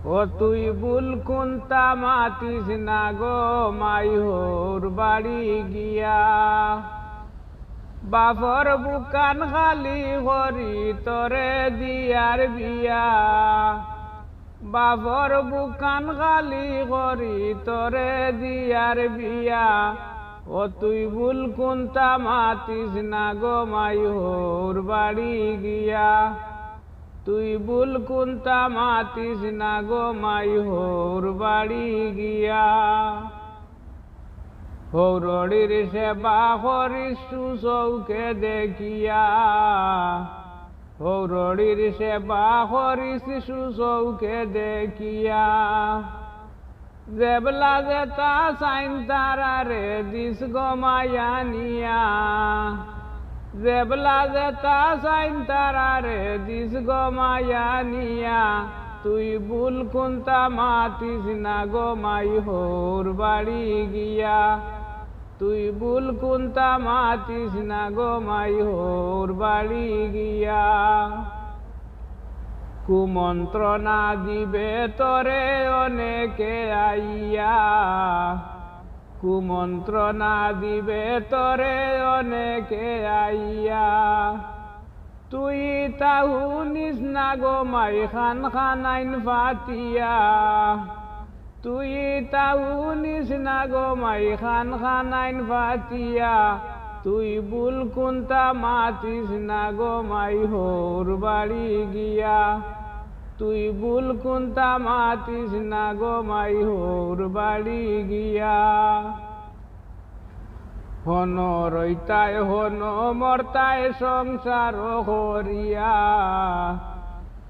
ও তুই বুল কুন্তা মাতিস না গো মাইহোর বাড়ি গিয়া। বাপর বুকান খালি করি তরে দিয়ার বিয়া। বাপর বুকান খালি করি তরে দিয়ার বিয়া। ও তুই বুল কুন্তা মাতিস না গো মাইহোর বাড়ি গিয়া। তুই বুল কুন্তা মাতিস না গো মাইহোর বাড়ি গিয়া। হৌরড়ির সেবা করিস চৌকে দেখিয়া। হৌরড়ির সেবা করিস চৌকে দেখিয়া। দেবলা যেতা সাইন তারারে দিস গমায়া নিয়া। দেবলা যেতা সাইন তারারে দিস গমায়া নিয়া। তুই বুল কুন্তা মাতিস না গো মাইহোর বাড়ি গিয়া। তুই বুল কুন্তা মাতিস না গো মাইহোর বাড়ি গিয়া। কুমন্ত্রণা দিবে তরে অনেকে আইয়া। কুমন্ত্রণা দিবে তরে অনেকে আইয়া। তুই তাহু নিস না গো মাই খান খানাইন ফাতিয়া। তুই তাহু নিস না গো মাই খান খানাইন ফাতিয়া। তুই বুল কুন্তা মাতিস না গো মাইহোর বাড়ি গিয়া। তুই বুল কুন্তা মাতিস না গো মাইহোর বাড়ি গিয়া। হন রইতায় হন মরতায় সংসার করিয়া।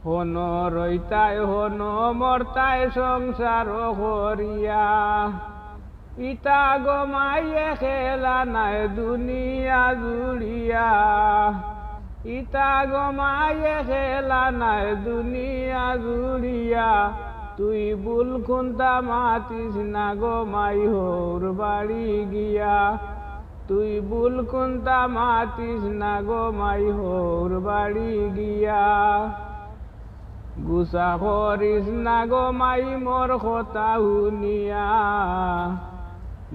হন রইতায় হন মরতায় সংসার করিয়া। ইতা গমাইয়ে খেলা নাই দুনিয়া জুড়িয়া। ইতা গমাইয়ে খেলা নাই দুনিয়া জুড়িয়া। তুই বুল কুন্তা মাতিস না গো মাইহোর বাড়ি গিয়া। তুই বুল কুন্তা মাতিস না গো মাইহোর বাড়ি গিয়া। গুসা করিস না গো মাই মোর কথা শুনিয়া।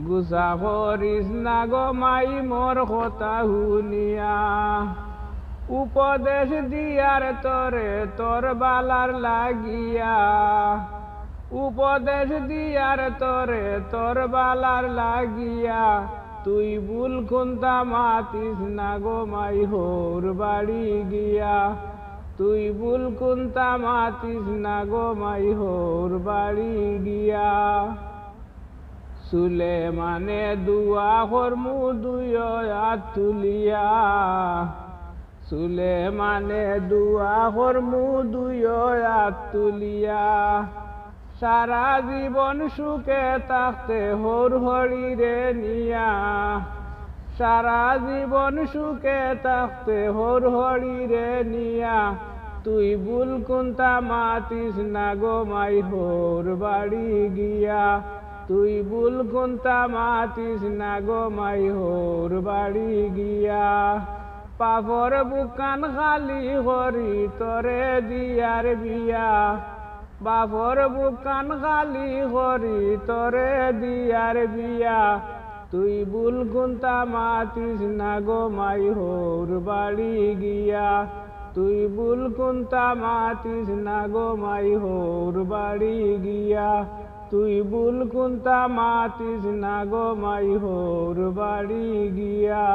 গুসা করিস না গো মাই মোর কথা শুনিয়া। উপদেশ দিয়ার তরে তোর বালার লাগিয়া। উপদেশ দিয়ার তরে তোর বালার লাগিয়া। তুই বুল কুন্তা মাতিস না গো মাইহোর বাড়ি গিয়া। তুই বুল কুন্তা মাতিস না গো মাইহোর বাড়ি গিয়া। সুলেমানে দুয়া কর্মু দুয় হাত তুলিয়া। সুলেমানে দুয়া কর্মু দুয় হাত তুলিয়া। সারা জীবন সুখে থাকতে হর হরিরে নিয়া। সারা জীবন সুখে থাকতে হর হরিরে নিয়া। তুই বুল কুন্তা মাতিস না গো মাইহোর বাড়ি গিয়া। তুই বুল কুন্তা মাতিস না গো মাইহোর বাড়ি গিয়া। পাপর বুকান খালি করি তরে দিয়ার বিয়া। বাপর বুকান খালি করি তরে দিয়ার বিয়া। তুই বুল কুন্তা মাতিস না গো মাইহোর বাড়ি গিয়া। তুই বুল কুন্তা মাতিস না গো মাইহোর বাড়ি গিয়া। তুই বুল কুন্তা মাতিস না গো মাইহোর বাড়ি গিয়া।